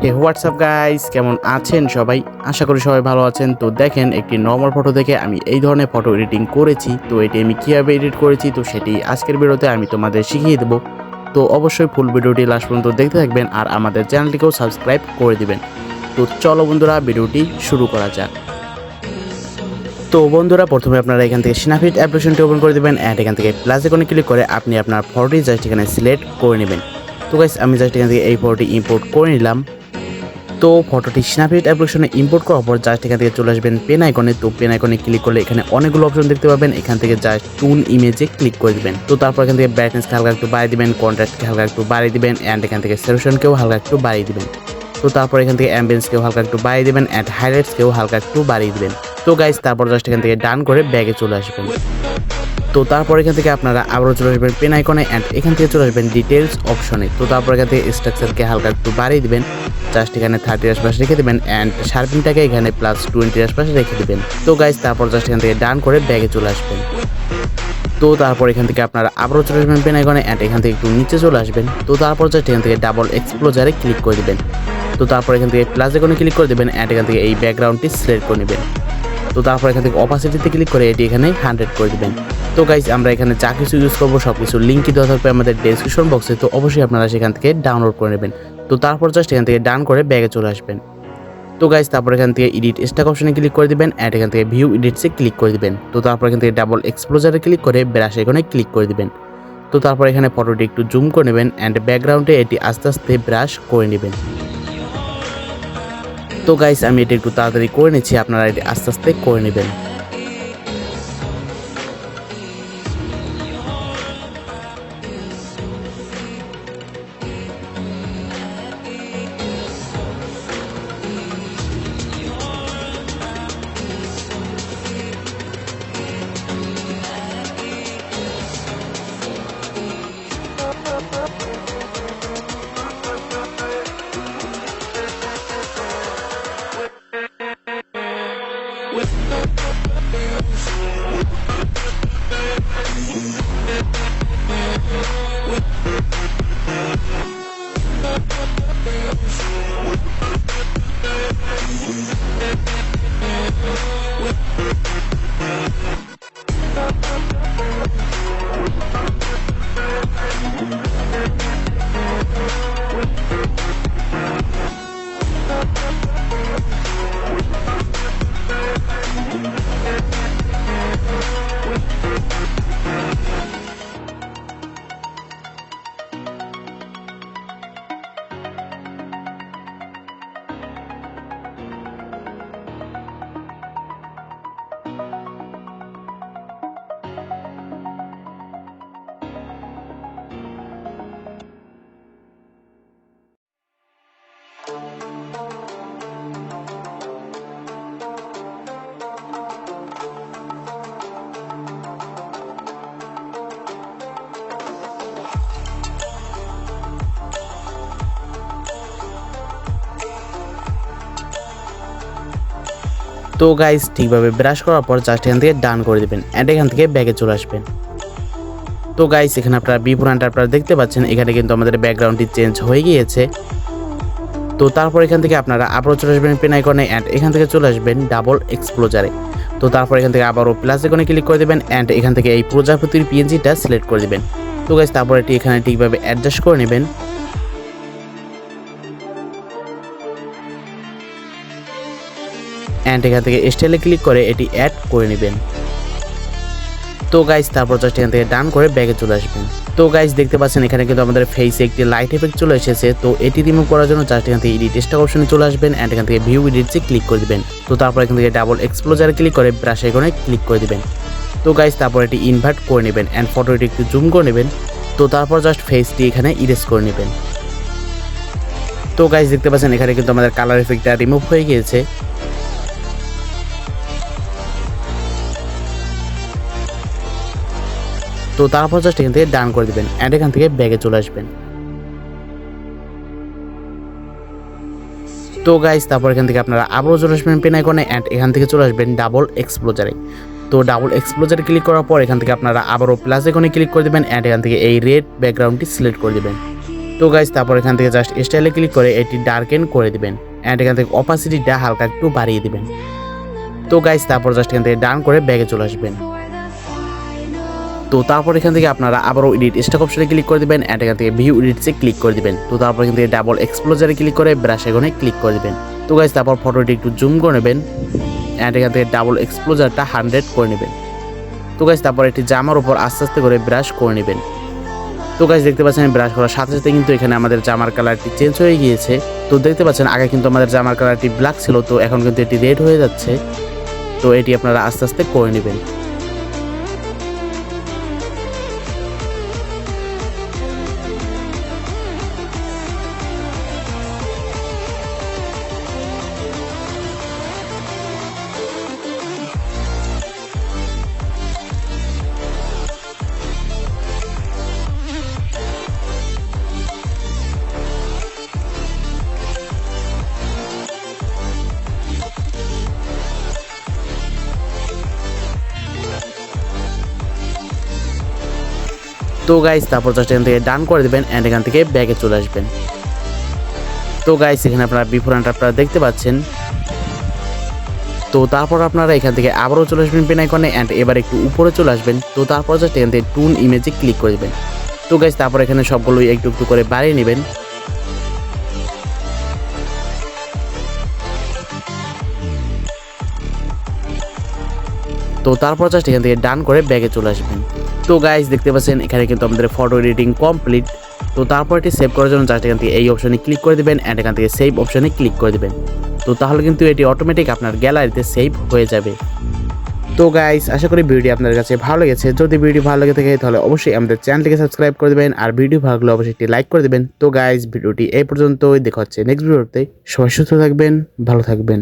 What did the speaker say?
হে WhatsApp guys, কেমন আছেন সবাই? আশা করি সবাই ভালো আছেন। তো দেখেন, একটি নর্মাল ফটো থেকে আমি এই ধরনের ফটো এডিটিং করেছি। তো এটি আমি কীভাবে এডিট করেছি তো সেটি আজকের ভিডিওতে আমি তোমাদের শিখিয়ে দেবো। তো অবশ্যই ফুল ভিডিওটি লাস্ট পর্যন্ত দেখতে থাকবেন আর আমাদের চ্যানেলটিকেও সাবস্ক্রাইব করে দিবেন। তো চলো বন্ধুরা, ভিডিওটি শুরু করা যাক। তো বন্ধুরা, প্রথমে আপনারা এখান থেকে স্ন্যাপসিড অ্যাপ্লিকেশনটি ওপেন করে দেবেন অ্যান্ড এখান থেকে প্লাস আইকনে ক্লিক করে আপনি আপনার ফটোটি জাস্ট এখানে সিলেক্ট করে নেবেন। তো গাইস, আমি জাস্ট এখান থেকে এই ফটোটি ইম্পোর্ট করে নিলাম। তো ফটোটি স্ন্যাপসিড অ্যাপ্লিকেশনে ইম্পোর্ট করার পর জাস্ট এখান থেকে চলে আসবেন পেন আইকনে। তো পেন আইকনে ক্লিক করলে এখানে অনেকগুলো অপশন দেখতে পাবেন। এখান থেকে জাস্ট টুন ইমেজে ক্লিক করে দিবেন। তো তারপর এখান থেকে ব্রাইটনেসকে হালকা একটু বাড়িয়ে দিবেন, কন্ট্রাস্টকে হালকা একটু বাড়িয়ে দিবেন অ্যান্ড এখান থেকে স্যাচুরেশনকেও হালকা একটু বাড়িয়ে দিবেন। তো তারপর এখান থেকে অ্যাম্বিয়েন্সকেও হালকা একটু বাড়িয়ে দিবেন অ্যান্ড হাইলাইটসকেও হালকা একটু বাড়িয়ে দিবেন। তো গাইস, তারপর জাস্ট এখান থেকে ডান করে ব্যাগে চলে আসবেন। তো তারপর এখান থেকে আপনারা আবারও চলে আসবেন পেন আইকনে অ্যান্ড এখান থেকে চলে আসবেন ডিটেলস অপশনে। তো তারপর এখান থেকে স্ট্রাকচারকে হালকা একটু বাড়িয়ে দিবেন, জাস্ট এখানে 30 আশপাশে রেখে দেবেন অ্যান্ড শার্পিংটাকে এখানে +20 আশপাশে রেখে দেবেন। তো গাইস, তারপর জাস্ট এখান থেকে ডান করে ব্যাগে চলে আসবেন। তো তারপর এখান থেকে আপনারা আবারও চলে আসবেন পেন আইকনে অ্যান্ড এখান থেকে একটু নিচে চলে আসবেন। তো তারপর জাস্ট এখান থেকে ডাবল এক্সপ্লোজারে ক্লিক করে দেবেন। তো তারপর এখান থেকে প্লাস আইকনে ক্লিক করে দেবেন অ্যান্ড এখান থেকে এই ব্যাকগ্রাউন্ডটি সিলেক্ট করে নেবেন। তো তারপর এখান থেকে অপাসিটিতে ক্লিক করে এটি এখানে 100 করে দেবেন। তো গাইস, আমরা এখানে যা কিছু ইউজ করবো সব কিছু লিঙ্কই দেওয়া থাকবে আমাদের ডেসক্রিপশন বক্সে। তো অবশ্যই আপনারা সেখান থেকে ডাউনলোড করে নেবেন। তো তারপর জাস্ট এখান থেকে ডান করে ব্যাগে চলে আসবেন। তো গাইস, তারপর এখান থেকে এডিট স্ট্যাক অপশনে ক্লিক করে দিবেন অ্যান্ড এখান থেকে ভিউ এডিটসে ক্লিক করে দিবেন। তো তারপর এখান থেকে ডাবল এক্সপ্লোজারে ক্লিক করে ব্রাশ আইকনে ক্লিক করে দিবেন। তো তারপর এখানে ফটোটি একটু জুম করে নেবেন অ্যান্ড ব্যাকগ্রাউন্ডে এটি আস্তে আস্তে ব্রাশ করে নেবেন। তো গাইস, আমি এটি একটু তাড়াতাড়ি করে নিচ্ছি, আপনারা এটি আস্তে আস্তে করে নেবেন। তো গাইস, ঠিকভাবে ব্রাশ করার পর জাস্ট এখান থেকে ডান করে দেবেন অ্যান্ড এখান থেকে ব্যাগে চলে আসবেন। তো গাইস, এখানে আপনারা বিফোর অ্যান্ড আফটার দেখতে পাচ্ছেন। এখানে কিন্তু আমাদের ব্যাকগ্রাউন্ডটি চেঞ্জ হয়ে গিয়েছে। তো তারপর এখান থেকে আপনারা আবারও চলে আসবেন পেন আইকনে অ্যান্ড এখান থেকে চলে আসবেন ডাবল এক্সপ্লোজারে। তো তারপর এখান থেকে আবারও প্লাস আইকনে ক্লিক করে দেবেন অ্যান্ড এখান থেকে এই প্রজাপতির পিএনজিটা সিলেক্ট করে দেবেন। তো গাইস, তারপর এটি এখানে ঠিকভাবে অ্যাডজাস্ট করে নেবেন। অ্যান্ড এখান থেকে স্টাইলে ক্লিক করে এটি অ্যাড করে নেবেন। তো গাইস, তারপর জাস্ট এখান থেকে ডান করে ব্যাগে চলে আসবেন। তো গাইস, দেখতে পাচ্ছেন এখানে কিন্তু আমাদের ফেসে একটি লাইট এফেক্ট চলে এসেছে। তো এটি রিমুভ করার জন্য জাস্ট এখান থেকে এডিট স্ট্যাক অপশনে চলে আসবেন অ্যান্ড এখান থেকে ভিউ এডিটসে ক্লিক করে দিবেন। তো তারপর এখান থেকে ডাবল এক্সপ্লোজারে ক্লিক করে ব্রাশ আইকনে ক্লিক করে দিবেন। তো গাইস, তারপর এটি ইনভার্ট করে নেবেন অ্যান্ড ফটোটি একটু জুম করে নেবেন। তো তারপর জাস্ট ফেসটি এখানে ইরেজ করে নেবেন। তো গাইস, দেখতে পাচ্ছেন এখানে কিন্তু আমাদের কালার এফেক্টটা রিমুভ হয়ে গিয়েছে। তো তারপর জাস্ট এখান থেকে ডান করে দিবেন অ্যান্ড এখান থেকে ব্যাগে চলে আসবেন। তো গাইস, তারপর এখান থেকে আপনারা আবারও চলে আসবেন পেন আইকনে অ্যান্ড এখান থেকে চলে আসবেন ডাবল এক্সপ্লোজারে। তো ডাবল এক্সপ্লোজারে ক্লিক করার পর এখান থেকে আপনারা আবারও প্লাস আইকনে ক্লিক করে দেবেন অ্যান্ড এখান থেকে এই রেড ব্যাকগ্রাউন্ডটি সিলেক্ট করে দেবেন। তো গাইস তারপর এখান থেকে জাস্ট স্টাইলে ক্লিক করে এটি ডার্কেন করে দিবেন অ্যান্ড এখান থেকে অপাসিটিটা হালকা একটু বাড়িয়ে দিবেন। তো গাইস তারপর জাস্ট এখান থেকে ডান করে ব্যাগে চলে আসবেন। তো তারপর এখান থেকে আপনারা আবারও এডিট স্টক অপশনে ক্লিক করে দিবেন অ্যান্ড এখান থেকে ভিউ এডিটসে ক্লিক করে দিবেন। তো তারপর এখান থেকে ডাবল এক্সপ্লোজারে ক্লিক করে ব্রাশ আইকনে ক্লিক করে দিবেন। তো গাইস তারপর ফটোটি একটু জুম করে নেবেন অ্যান্ড এখান থেকে ডাবল এক্সপ্লোজারটা 100 করে নেবেন। তো গাইস তারপর একটি জামার উপর আস্তে আস্তে করে ব্রাশ করে নেবেন। তো গাইস দেখতে পাচ্ছেন ব্রাশ করার সাথে সাথে কিন্তু এখানে আমাদের জামার কালারটি চেঞ্জ হয়ে গিয়েছে। তো দেখতে পাচ্ছেন আগে কিন্তু আমাদের জামার কালারটি ব্ল্যাক ছিল, তো এখন কিন্তু এটি রেড হয়ে যাচ্ছে। তো এটি আপনারা আস্তে আস্তে করে নেবেন। তো গাইস তারপর জাস্ট এখান থেকে ডান করে দেবেন অ্যান্ড এখান থেকে ব্যাগে চলে আসবেন। তো গাইস এখানে আপনারা বিফোর অ্যান্ড আপনারা দেখতে পাচ্ছেন। তো তারপর আপনারা এখান থেকে আবারও চলে আসবেন পেন আইকনে অ্যান্ড এবার একটু উপরে চলে আসবেন। তো তারপর জাস্ট এখান থেকে টুন ইমেজে ক্লিক করে দেবেন। তো গাইস তারপর এখানে সবগুলোই একটু একটু করে বাড়িয়ে নেবেন। তো তারপর জাস্ট এখান থেকে ডান করে ব্যাগে চলে আসবেন। তো গাইস দেখতে পাচ্ছেন এখানে কিন্তু আমাদের ফটো এডিটিং কমপ্লিট। তো তারপর এটি সেভ করার জন্য জাস্ট এখান থেকে এই অপশনে ক্লিক করে দেবেন অ্যান্ড এখান থেকে সেভ অপশনে ক্লিক করে দেবেন। তো তাহলে কিন্তু এটি অটোমেটিক আপনার গ্যালারিতে সেভ হয়ে যাবে। তো গাইস আশা করি ভিডিওটি আপনাদের কাছে ভালো লেগেছে। যদি ভিডিও ভালো লেগে থাকে তাহলে অবশ্যই আমাদের চ্যানেলটিকে সাবস্ক্রাইব করে দেবেন আর ভিডিও ভালো লাগলে অবশ্যই একটি লাইক করে দেবেন। তো গাইস ভিডিওটি এই পর্যন্তই, দেখা হচ্ছে নেক্সট ভিডিওতে। সবাই সুস্থ থাকবেন, ভালো থাকবেন।